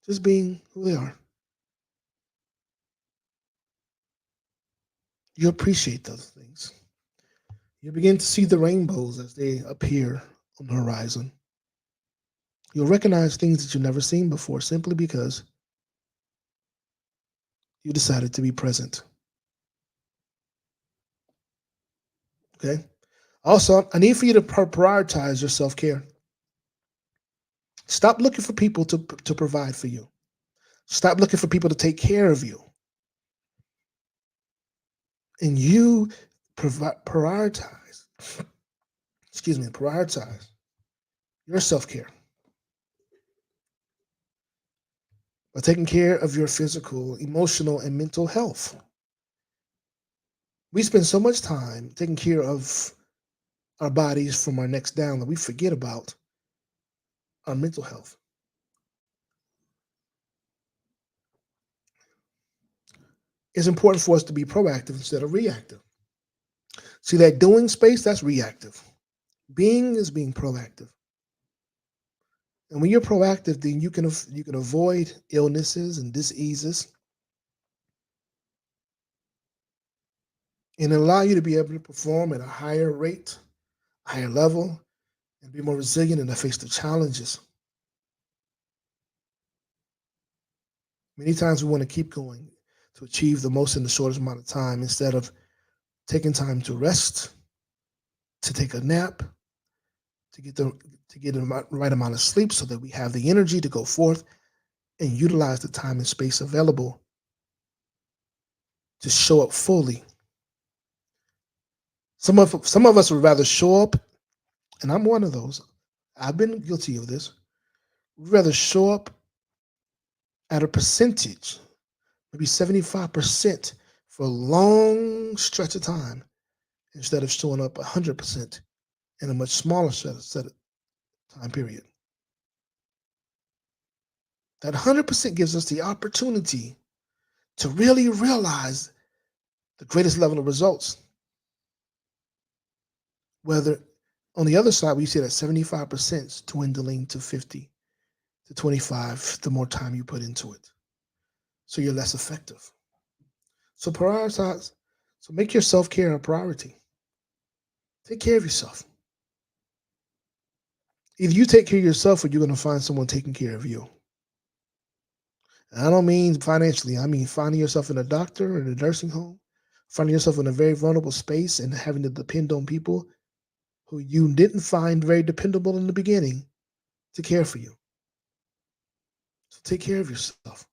just being who they are. You appreciate those things. You begin to see the rainbows as they appear on the horizon. You'll recognize things that you've never seen before simply because you decided to be present. Okay? Also, I need for you to prioritize your self care. Stop looking for people to provide for you. Stop looking for people to take care of you. And you prioritize, prioritize your self care by taking care of your physical, emotional, and mental health. We spend so much time taking care of our bodies from our necks down that we forget about our mental health. It's important for us to be proactive instead of reactive. See that doing space, that's reactive. Being is being proactive. And when you're proactive, then you can avoid illnesses and diseases and allow you to be able to perform at a higher rate, higher level, and be more resilient in the face of challenges. Many times we want to keep going to achieve the most in the shortest amount of time instead of taking time to rest, to take a nap, to get the right amount of sleep so that we have the energy to go forth and utilize the time and space available to show up fully. Some of us would rather show up, and I'm one of those. I've been guilty of this. We'd rather show up at a percentage, maybe 75% for a long stretch of time instead of showing up 100% in a much smaller set of time period. That 100% gives us the opportunity to really realize the greatest level of results. Whether on the other side, we see that 75% dwindling to 50 to 25 the more time you put into it. So you're less effective. So prioritize. So make your self care a priority. Take care of yourself. Either you take care of yourself or you're going to find someone taking care of you. And I don't mean financially, I mean finding yourself in a doctor or in a nursing home, finding yourself in a very vulnerable space and having to depend on people who you didn't find very dependable in the beginning to care for you. So take care of yourself.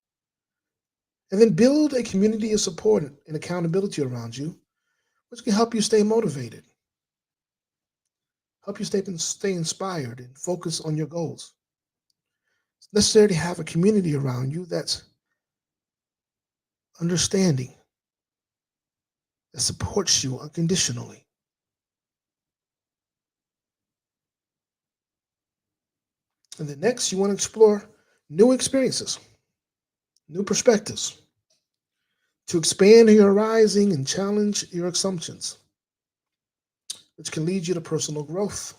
And then build a community of support and accountability around you, which can help you stay motivated, help you stay inspired and focus on your goals. It's necessary to have a community around you that's understanding, that supports you unconditionally. And then next, you want to explore new experiences, new perspectives, to expand your horizon and challenge your assumptions, which can lead you to personal growth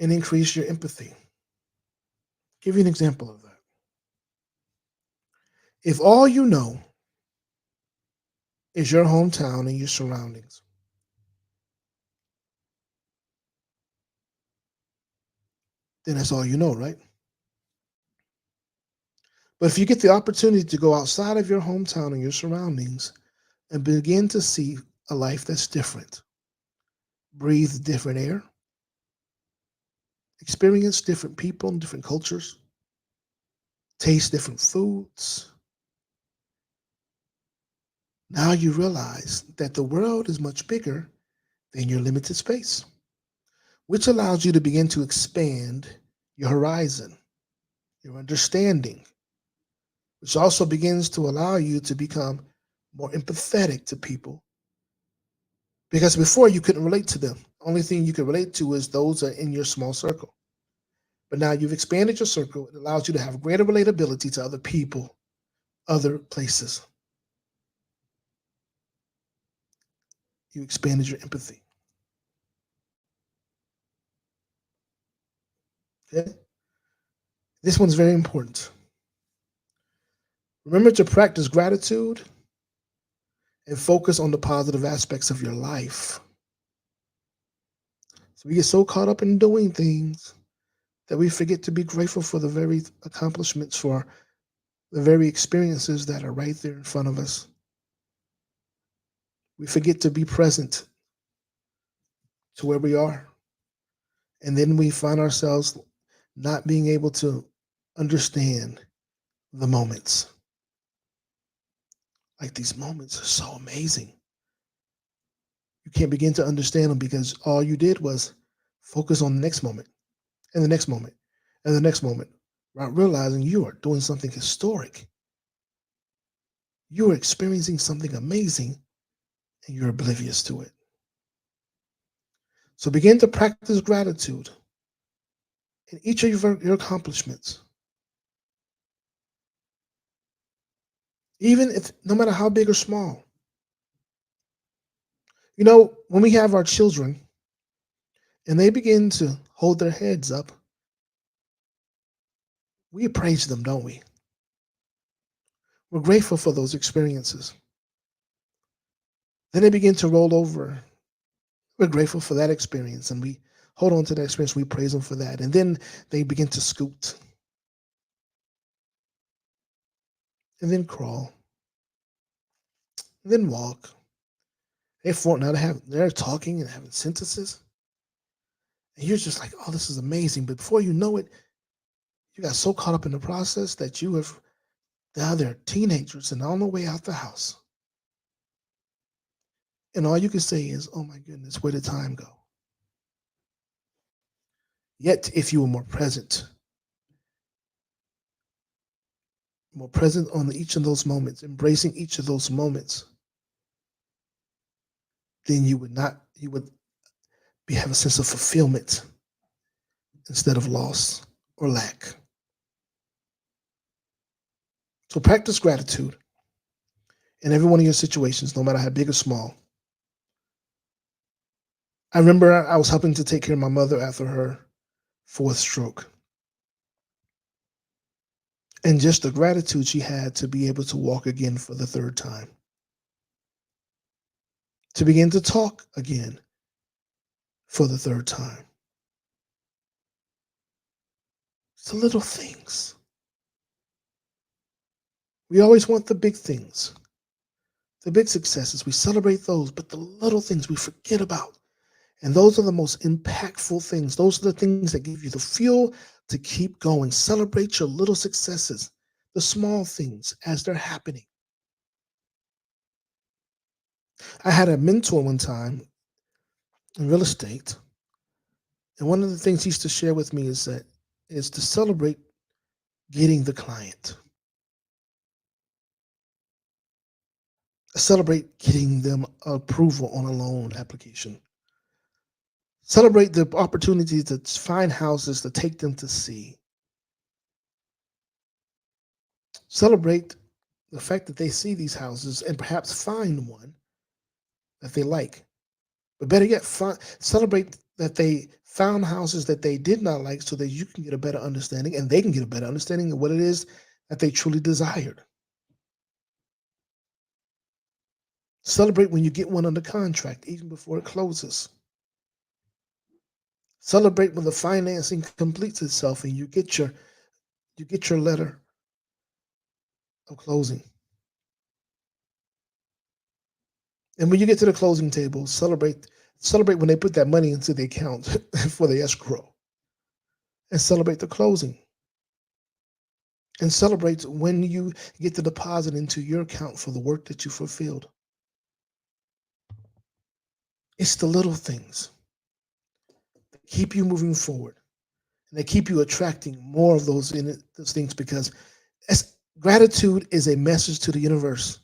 and increase your empathy. Give you an example of that. If all you know is your hometown and your surroundings, then that's all you know, right? But if you get the opportunity to go outside of your hometown and your surroundings and begin to see a life that's different, breathe different air, experience different people and different cultures, taste different foods, now you realize that the world is much bigger than your limited space, which allows you to begin to expand your horizon, your understanding, which also begins to allow you to become more empathetic to people. Because before you couldn't relate to them. Only thing you could relate to is those that are in your small circle. But now you've expanded your circle. It allows you to have greater relatability to other people, other places. You expanded your empathy. Okay? This one's very important. Remember to practice gratitude and focus on the positive aspects of your life. So we get so caught up in doing things that we forget to be grateful for the very accomplishments, for the very experiences that are right there in front of us. We forget to be present to where we are. And then we find ourselves not being able to understand the moments. Like these moments are so amazing. You can't begin to understand them because all you did was focus on the next moment and the next moment and the next moment without realizing you are doing something historic. You are experiencing something amazing and you're oblivious to it. So begin to practice gratitude in each of your accomplishments. Even if, no matter how big or small. You know, when we have our children and they begin to hold their heads up, we praise them, don't we? We're grateful for those experiences. Then they begin to roll over. We're grateful for that experience and we hold on to that experience. We praise them for that. And then they begin to scoot. and then crawl, and then walk. They're talking and having sentences, and you're just like, oh, this is amazing. But before you know it, you got so caught up in the process that you have now they're teenagers and on the way out the house. And all you can say is, oh my goodness, where did time go? Yet, if you were more present on each of those moments, embracing each of those moments, then you would have a sense of fulfillment instead of loss or lack. So practice gratitude in every one of your situations, no matter how big or small. I remember I was helping to take care of my mother after her fourth stroke. And just the gratitude she had to be able to walk again for the third time, to begin to talk again for the third time. It's the little things. We always want the big things, the big successes. We celebrate those, but the little things we forget about. And those are the most impactful things. Those are the things that give you the fuel to keep going. Celebrate your little successes, the small things as they're happening. I had a mentor one time in real estate, and one of the things he used to share with me is to celebrate getting the client. Celebrate getting them approval on a loan application. Celebrate the opportunity to find houses to take them to see. Celebrate the fact that they see these houses and perhaps find one that they like. But better yet, celebrate that they found houses that they did not like so that you can get a better understanding and they can get a better understanding of what it is that they truly desired. Celebrate when you get one under contract, even before it closes. Celebrate when the financing completes itself and you get your letter of closing. And when you get to the closing table, celebrate when they put that money into the account for the escrow. And celebrate the closing. And celebrate when you get the deposit into your account for the work that you fulfilled. It's the little things that keep you moving forward and they keep you attracting more of those things because gratitude is a message to the universe.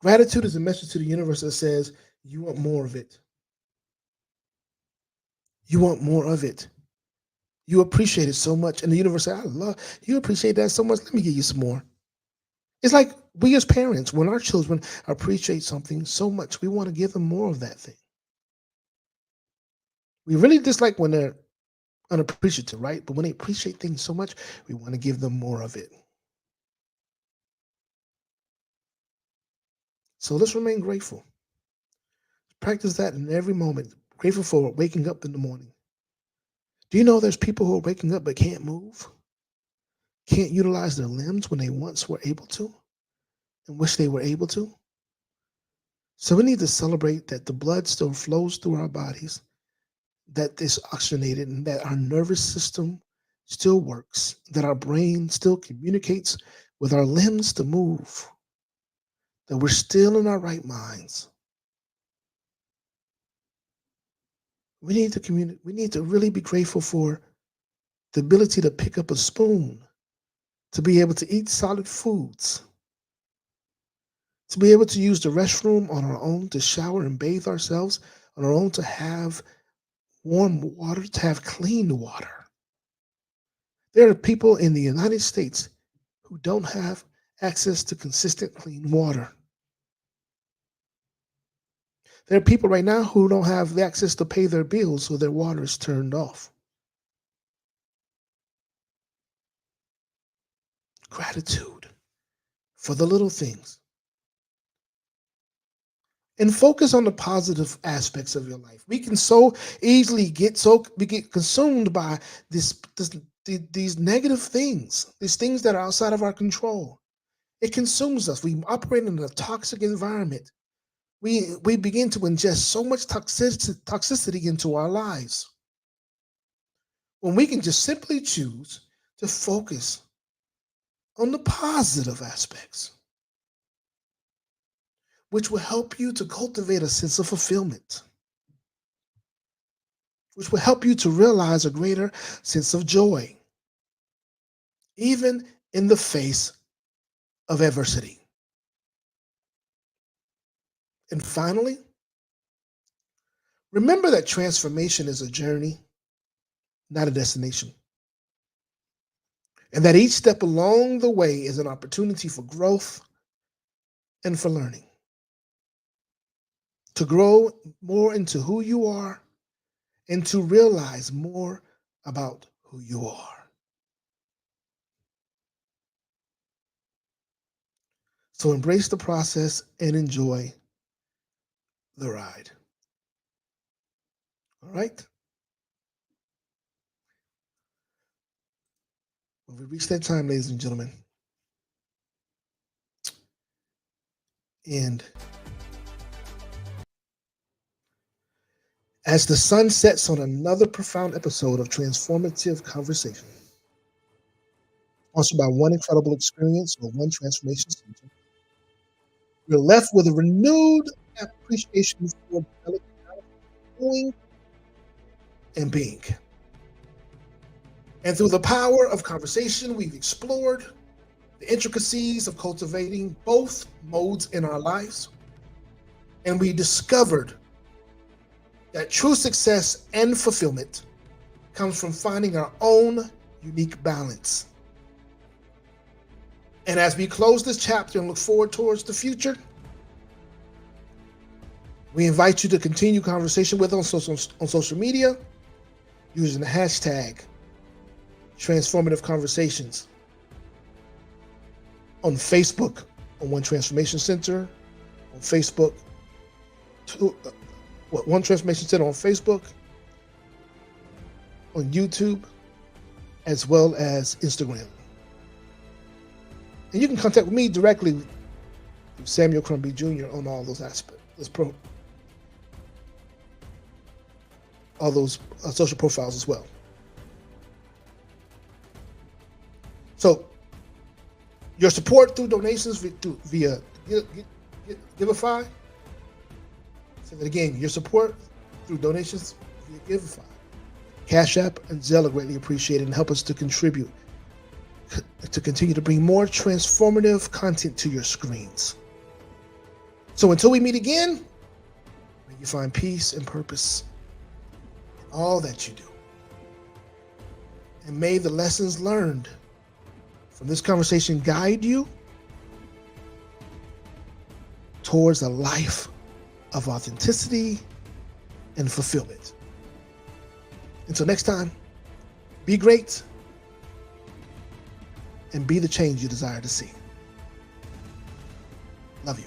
Gratitude is a message to the universe that says, you want more of it. You want more of it. You appreciate it so much. And the universe says, you appreciate that so much. Let me give you some more. It's like we as parents, when our children appreciate something so much, we want to give them more of that thing. We really dislike when they're unappreciative, right? But when they appreciate things so much, we want to give them more of it. So let's remain grateful. Practice that in every moment. Grateful for waking up in the morning. Do you know there's people who are waking up but can't move? Can't utilize their limbs when they once were able to and wish they were able to? So we need to celebrate that the blood still flows through our bodies, that it's oxygenated, and that our nervous system still works, that our brain still communicates with our limbs to move, that we're still in our right minds. We need to communicate. We need to really be grateful for the ability to pick up a spoon, to be able to eat solid foods, to be able to use the restroom on our own, to shower and bathe ourselves on our own, to have warm water, to have clean water. There are people in the United States who don't have access to consistent clean water. There are people right now who don't have the access to pay their bills, so their water is turned off. Gratitude for the little things. And focus on the positive aspects of your life. We can so easily we get consumed by this these negative things, these things that are outside of our control. It consumes us. We operate in a toxic environment. We begin to ingest so much toxicity into our lives when we can just simply choose to focus on the positive aspects, which will help you to cultivate a sense of fulfillment, which will help you to realize a greater sense of joy, even in the face of adversity. And finally, remember that transformation is a journey, not a destination. And that each step along the way is an opportunity for growth and for learning, to grow more into who you are and to realize more about who you are. So embrace the process and enjoy the ride. All right? When we reach that time, ladies and gentlemen, and as the sun sets on another profound episode of Transformative Conversation, sponsored by One Incredible Experience or One Transformation Center, we're left with a renewed appreciation for doing and being. And through the power of conversation, we've explored the intricacies of cultivating both modes in our lives. And we discovered that true success and fulfillment comes from finding our own unique balance. And as we close this chapter and look forward towards the future, we invite you to continue conversation with us on social media using the hashtag Transformative Conversations, on Facebook, on One Transformation Center, on Facebook, One Transformation Center on Facebook, on YouTube, as well as Instagram. And you can contact me directly with Samuel Crumby Jr. on all those aspects, all those social profiles as well. So your support through donations via Giveify. Say that again. Your support through donations via Giveify, Cash App, and Zelle are greatly appreciated and help us to contribute to continue to bring more transformative content to your screens. So until we meet again, may you find peace and purpose in all that you do. And may the lessons learned from this conversation guide you towards a life of authenticity and fulfillment. Until next time, be great and be the change you desire to see. Love you.